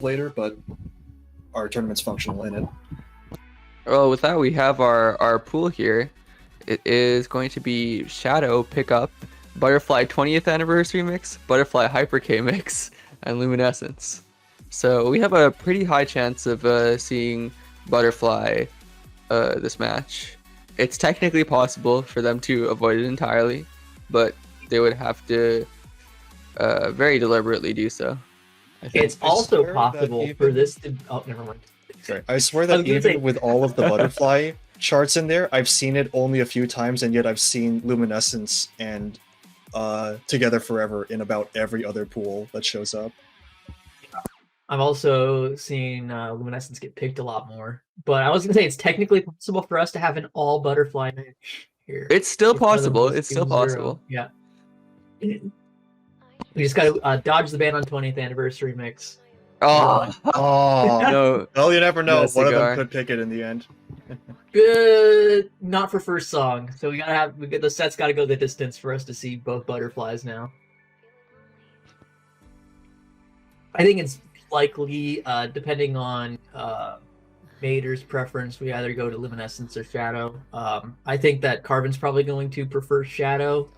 later, but our tournament's functional in it. Well, with that, we have our pool here. It is going to be Shadow, Pickup, Butterfly 20th Anniversary Mix, Butterfly Hyper K Mix, and Luminescence. So we have a pretty high chance of seeing Butterfly this match. It's technically possible for them to avoid it entirely, but they would have to very deliberately do so. It's also possible for this to... Oh, never mind. Sorry. I swear that even with all of the Butterfly charts in there, I've seen it only a few times, and yet I've seen Luminescence and Together Forever in about every other pool that shows up. I've also seen Luminescence get picked a lot more. But I was going to say, it's technically possible for us to have an all Butterfly match here. It's still possible. It's still possible. Yeah. We just got to dodge the ban on 20th Anniversary Mix. Oh, no. Well, you never know. No One of cigar. them could pick it in the end. Good. Not for first song. So the set's got to go the distance for us to see both Butterflies now. I think it's likely, depending on Mater's preference, we either go to Luminescence or Shadow. I think that Carbon's probably going to prefer Shadow.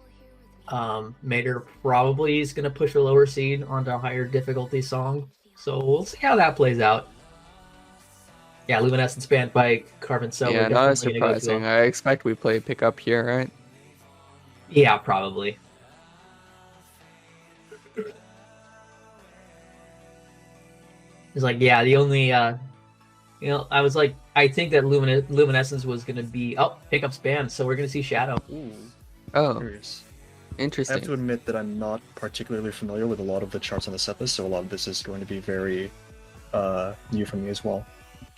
Mater probably is going to push a lower seed onto a higher difficulty song. So we'll see how that plays out. Yeah, Luminescence banned by Carbon, so yeah, not as surprising. I expect we play Pickup here, right? Yeah, probably. It's like, yeah, the only, I was like, I think that Luminescence was going to be, Pickup's banned, so we're going to see Shadow. Ooh. Oh, Curious. interesting. I have to admit that I'm not particularly familiar with a lot of the charts on the set list, so a lot of this is going to be very new for me as well.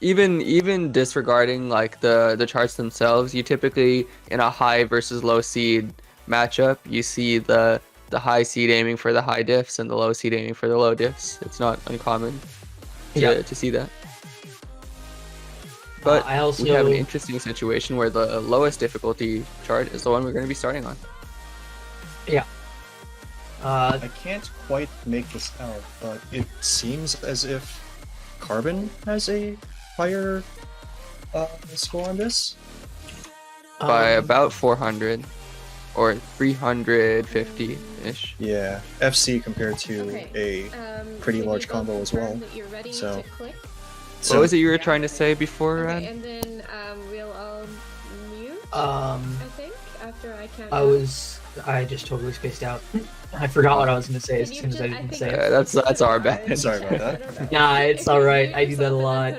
Even disregarding like the charts themselves, you typically in a high versus low seed matchup, you see the high seed aiming for the high diffs and the low seed aiming for the low diffs. It's not uncommon to see that. But we have an interesting situation where the lowest difficulty chart is the one we're going to be starting on. Yeah. I can't quite make this out, but it seems as if Carbon has a higher score on this. By about 400 or 350-ish. Yeah, FC compared to a pretty large combo as well. So, what was it you were trying to say before? Okay, and then we'll all mute. I think after I count. I just totally spaced out. I forgot what I was going to say as soon as I didn't say it. That's our bad. Sorry about that. Nah, it's alright. I do that a lot.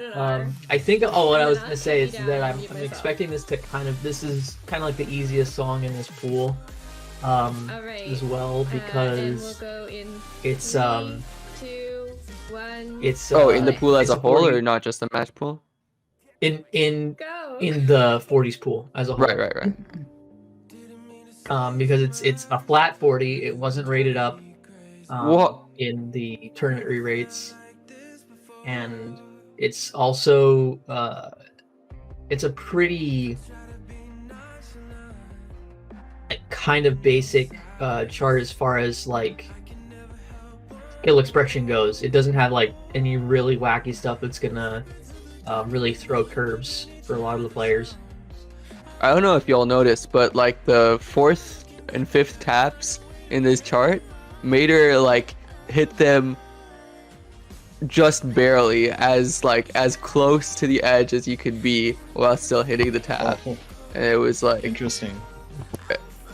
I think, what I was going to say is that I'm expecting this to this is kind of like the easiest song in this pool as well, because it's, Two, one. it's, in the pool as a whole, 40, or not just the match pool? in Go. the 40s pool as a whole. Right. Because it's a flat 40, it wasn't rated up What? in the tournament re-rates, and it's also it's a pretty kind of basic chart as far as like skill expression goes. It doesn't have like any really wacky stuff that's gonna really throw curves for a lot of the players. I don't know if y'all noticed, but like the 4th and 5th taps in this chart, Mater like hit them just barely, as close to the edge as you could be while still hitting the tap. Oh, And it was like, interesting.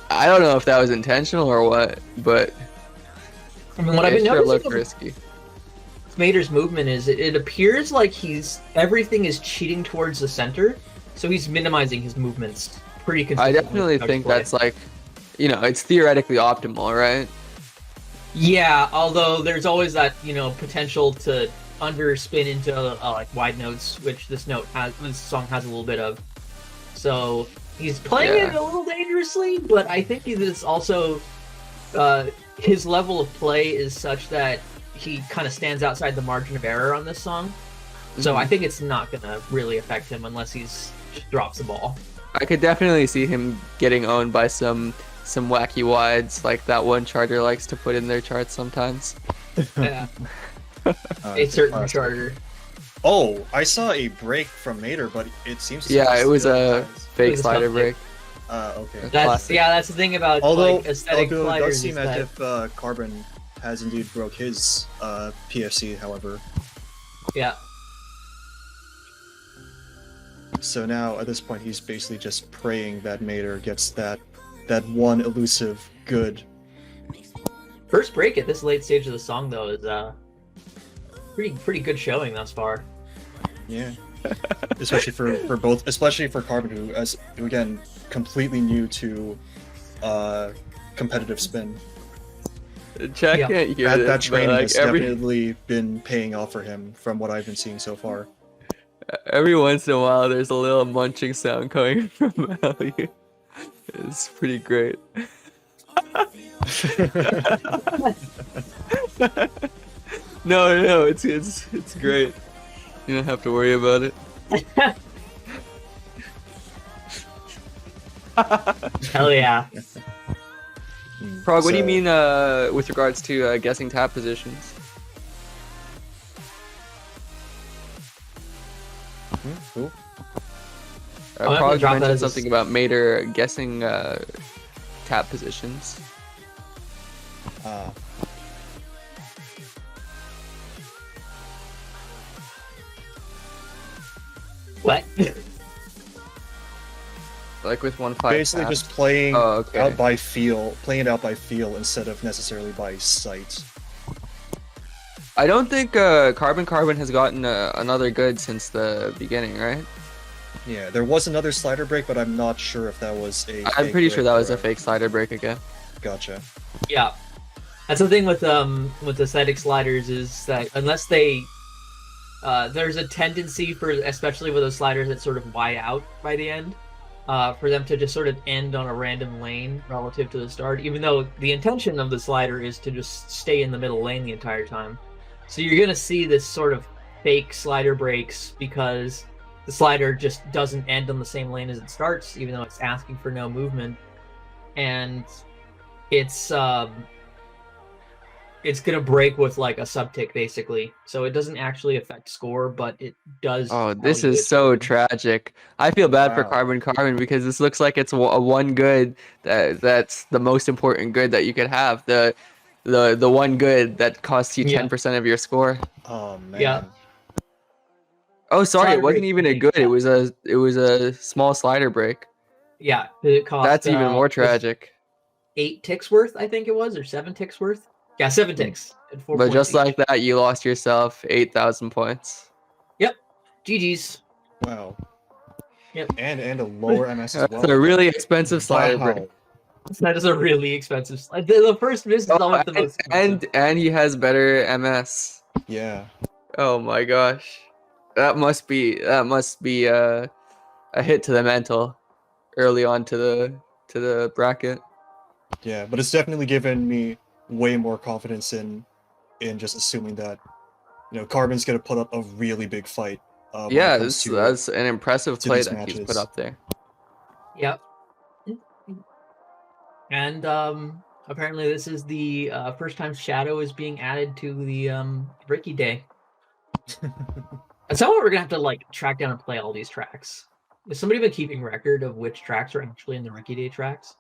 I don't know if that was intentional or what, but I mean, what I've been sure looked noticing risky. with Mater's movement is it appears like everything is cheating towards the center. So he's minimizing his movements pretty consistently. I definitely think that's like, it's theoretically optimal, right? Yeah, although there's always that, potential to underspin into like wide notes, which this song has a little bit of. So he's playing it a little dangerously, but I think it's also his level of play is such that he kind of stands outside the margin of error on this song. So I think it's not gonna really affect him unless he's drops the ball. I could definitely see him getting owned by some wacky wides, like that one charter likes to put in their charts sometimes. Yeah. a certain classic. charter. Oh, I saw a break from Mater, but it seems to Yeah, be it was still a has- fake It was a slider something. break. Okay. That's Classic. that's the thing about Although, like aesthetic it does sliders seem is as that if Carbon has indeed broke his PFC, however. yeah. So now, at this point, he's basically just praying that Mater gets that one elusive good. First break at this late stage of the song though is pretty good showing thus far. Yeah. Especially for Carbon, who again completely new to competitive spin. Chat Yeah. can't hear That this, but, training like, has definitely been paying off for him from what I've been seeing so far. every once in a while, there's a little munching sound coming from Ellie. It's pretty great. No, it's great. You don't have to worry about it. Hell yeah. Prog, what do you So- mean with regards to guessing tap positions? Cool. I'm gonna Prog drop that mentioned as a something about Mater guessing tap positions. What? Like with 1-5 Basically, tap. just playing Oh, okay. out by feel, playing it out by feel instead of necessarily by sight. I don't think CarbonCARBON has gotten another good since the beginning, right? Yeah, there was another slider break, but I'm not sure if that was a. I'm fake pretty sure break that was or a fake slider break again. Gotcha. Yeah. That's the thing with aesthetic sliders is that unless they there's a tendency for, especially with those sliders that sort of wide out by the end, for them to just sort of end on a random lane relative to the start, even though the intention of the slider is to just stay in the middle lane the entire time. So you're gonna see this sort of fake slider breaks because the slider just doesn't end on the same lane as it starts, even though it's asking for no movement, and it's gonna break with like a subtick basically, so it doesn't actually affect score, but it does. Oh, tell this you is it's so moving. tragic. I feel bad for Wow. CarbonCARBON because this looks like it's a one good that's the most important good that you could have. The one good that costs you Yeah. 10% of your score. Oh man. Yeah. Oh, sorry, Slider it wasn't break even a thing, good. yeah. It was a small slider break. Yeah, it cost. That's even more was tragic. 8 ticks worth, I think it was, or 7 ticks worth. Yeah, 7 ticks. At 4 But just points like that, you lost yourself 8,000 points. each. GG's. Wow. Yep. And a lower MS as That's well. a really expensive slider Wow. break. That is a really expensive. The first miss is always the most expensive. And he has better MS. Yeah. Oh my gosh, that must be a hit to the mental early on to the bracket. Yeah, but it's definitely given me way more confidence in just assuming that, Carbon's gonna put up a really big fight. When it Yeah, comes to- that's an impressive to play these that he's put matches. up there. Yep. And apparently this is the first time Shadow is being added to the Ricky Day. At some point we're gonna have to like track down and play all these tracks. Has somebody been keeping record of which tracks are actually in the Ricky Day tracks?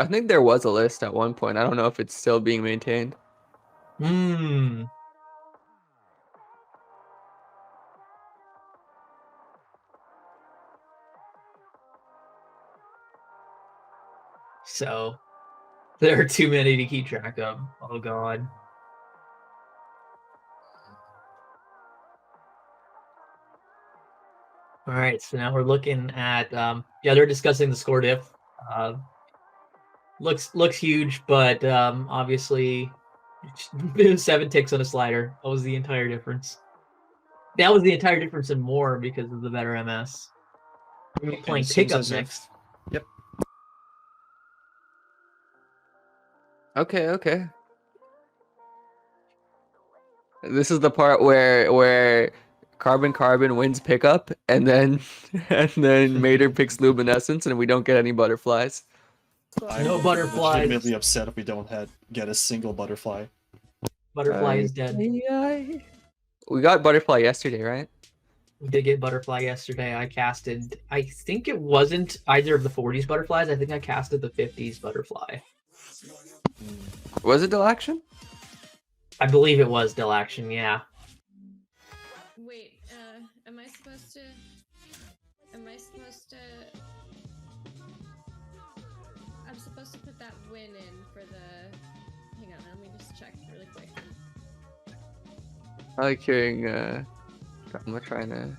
I think there was a list at one point. I don't know if it's still being maintained. Hmm. So there are too many to keep track of. Oh god. All right, so now we're looking at yeah, they're discussing the score diff. Looks huge, but obviously 7 ticks on a slider. That was the entire difference. That was the entire difference and more because of the better MS. We're gonna be playing it seems pickup as if- next. Okay. This is the part where CarbonCARBON wins pickup, and then Mater picks Luminescence, and we don't get any butterflies. I'm No butterflies. legitimately upset if we don't get a single butterfly. Butterfly is dead. We got butterfly yesterday, right? We did get butterfly yesterday. I casted. I think it wasn't either of the 40s butterflies. I think I casted the 50s butterfly. Was it Dill Action? I believe it was Dill Action. Yeah. Wait, am I supposed to? Am I supposed to? I'm supposed to put that win in for the. Hang on, let me just check really quick. I like hearing. I'm trying to.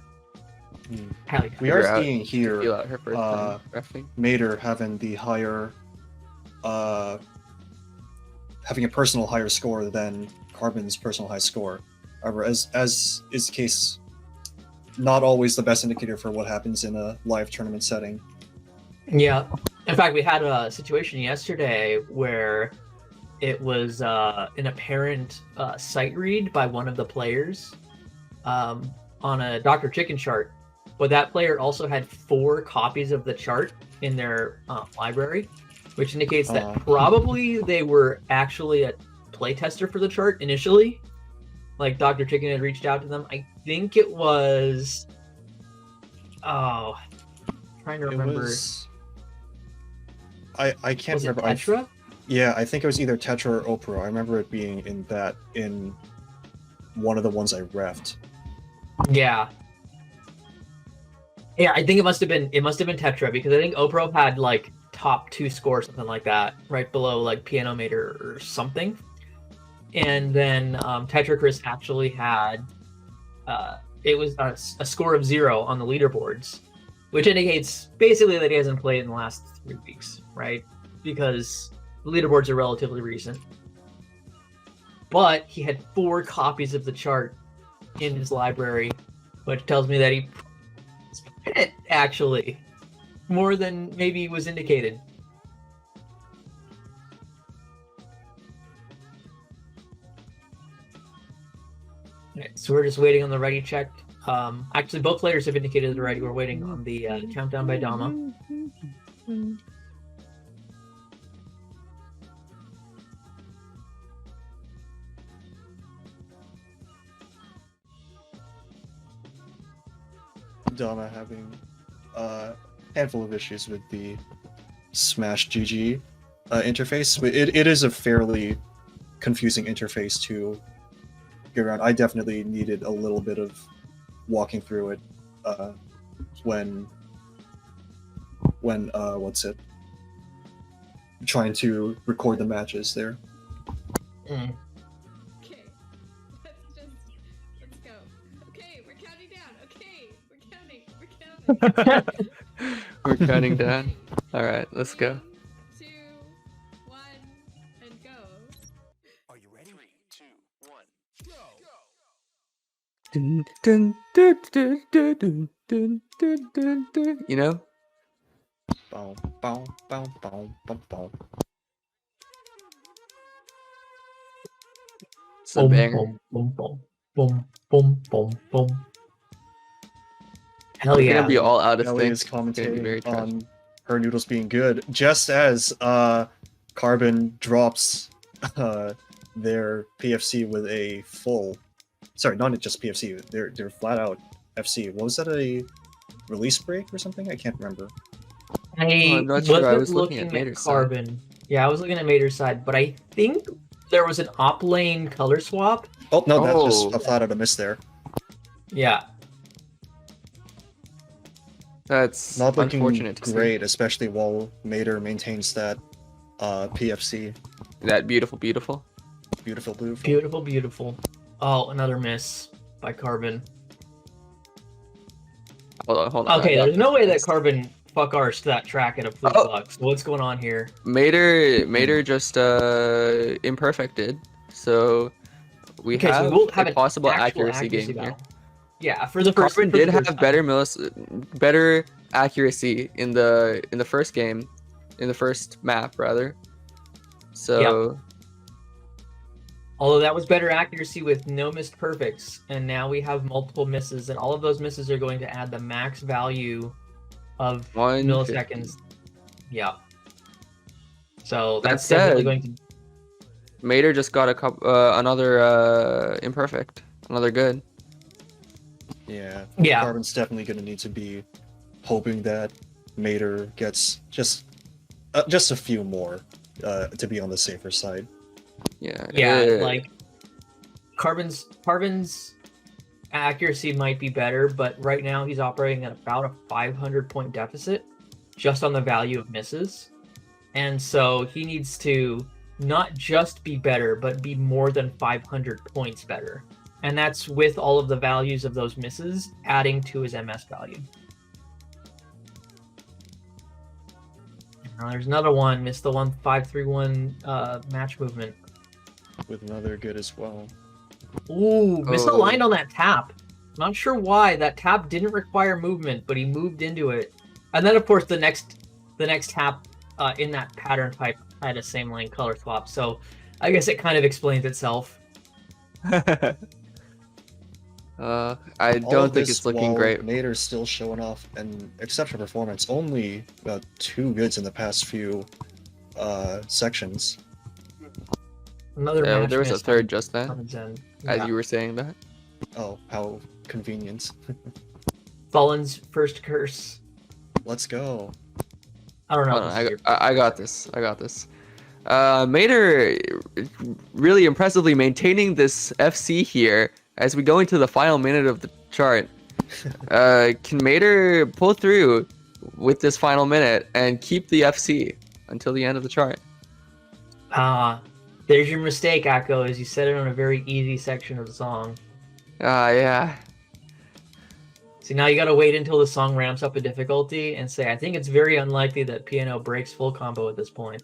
Hell yeah. We are figure out- seeing here feel out her first time reffing. Mater having the higher, having a personal higher score than Carbon's personal high score. However, as is the case, not always the best indicator for what happens in a live tournament setting. Yeah. In fact, we had a situation yesterday where it was an apparent sight read by one of the players on a Dr. Chicken chart, but that player also had 4 copies of the chart in their library, which indicates that probably they were actually a playtester for the chart initially. Like Dr. Chicken had reached out to them. I think it was. Oh, trying to remember. I can't Was it remember. Tetra? Yeah, I think it was either Tetra or Opera. I remember it being in one of the ones I reffed. Yeah. Yeah, I think it must have been Tetra, because I think Opro had like top 2 score, something like that, right below like PnO Mater or something. And then Tetra Chris actually had it was a score of 0 on the leaderboards, which indicates basically that he hasn't played in the last 3 weeks, right? Because the leaderboards are relatively recent. But he had 4 copies of the chart in his library, which tells me that he played it, actually, more than maybe was indicated. Okay, so we're just waiting on the ready check. Actually, both players have indicated they're ready. We're waiting on the countdown by Dama. Dama having a handful of issues with the Smash GG interface. It is a fairly confusing interface to get around. I definitely needed a little bit of walking through it when trying to record the matches there. Mm. Okay, let's go. Okay, we're counting down. Okay, we're counting. We're counting down. All right, let's go. 3, 2, 1, and go. Are you ready? 3, 2, 1, go! Dun, dun, dun, dun, dun, dun, dun, dun, dun, dun. You know? Bow, bow, bow, bow, bow, bow. It's a banger. Boom, boom, boom, boom, boom, boom. Hell We're yeah. gonna be all out of Ellie is sync. It's gonna be very commentating trash. on her noodles being good, just as Carbon drops their PFC with a full. Sorry, not just PFC. They're flat out FC. What was that, a release break or something? I can't remember. I I'm not sure. wasn't I was looking at at Mater's side. Carbon. Yeah, I was looking at Mater's side, but I think there was an op lane color swap. Oh no, that's Oh. just a flat out a miss there. Yeah. That's Not looking unfortunate to great, especially while Mater maintains that PFC. see. That beautiful. Beautiful. Beautiful, beautiful. Oh, another miss by Carbon. Hold on. Okay, I got there's no way that this. Carbon fuck arsed that track at a flip Oh. flux. What's going on here? Mater just imperfected, so we Okay, so have, we will have a an possible actual accuracy game here. battle. Yeah, for the first. Carbon for the did first have time. better accuracy in the first game, in the first map rather. So Although that was better accuracy with no missed perfects, and now we have multiple misses, and all of those misses are going to add the max value of 150. milliseconds. Yeah. So That that's definitely said- going to. Mater just got a couple, another imperfect, another good. Yeah. Yeah. Carbon's definitely going to need to be hoping that Mater gets just a few more to be on the safer side. Yeah. Yeah, like Carbon's accuracy might be better, but right now he's operating at about a 500-point deficit just on the value of misses. And so he needs to not just be better, but be more than 500 points better. And that's with all of the values of those misses adding to his MS value. Now there's another one, missed the 1-5-3-1 match movement. With another good as well. Ooh, misaligned on that tap. Not sure why. That tap didn't require movement, but he moved into it. And then, of course, the next tap in that pattern type had a same lane color swap. So I guess it kind of explains itself. I don't think it's looking great. Mater's still showing off an exceptional performance. Only about 2 goods in the past few sections. Another there was a third just then, as yeah. you were saying that. Oh, how convenient. Fallen's first curse. Let's go. I don't know. I got this. I got this. Mater really impressively maintaining this FC here as we go into the final minute of the chart. Can Mater pull through with this final minute and keep the FC until the end of the chart? There's your mistake, Akko, is you said it on a very easy section of the song. Yeah. See, now you gotta wait until the song ramps up in difficulty and say, I think it's very unlikely that PnO breaks full combo at this point.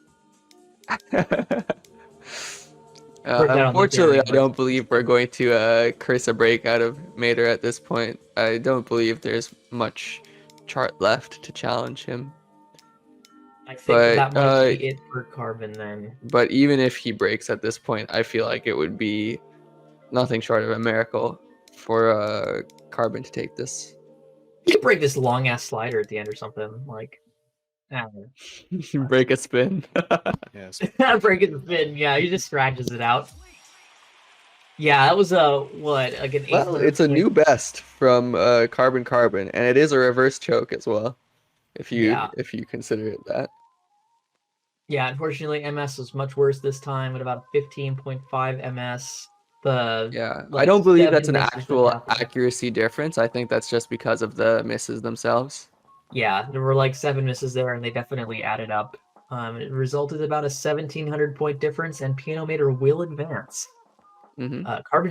Unfortunately, I don't believe we're going to curse a break out of Mater at this point. I don't believe there's much chart left to challenge him. I think that might be it for Carbon then. But even if he breaks at this point, I feel like it would be nothing short of a miracle for Carbon to take this. You could break this long ass slider at the end or something. Like, I don't know. Break a spin. Yes. Break a spin. Yeah, he just scratches it out. Yeah, that was like an 800. Well, it's a new best from CarbonCARBON, and it is a reverse choke as well, if you consider it that. Yeah, unfortunately, MS was much worse this time at about 15.5 MS. I don't believe that's an actual accuracy difference. I think that's just because of the misses themselves. Yeah, there were like 7 misses there, and they definitely added up. It resulted in about a 1,700 point difference, and PnO Mater will advance. Mm-hmm. Carbon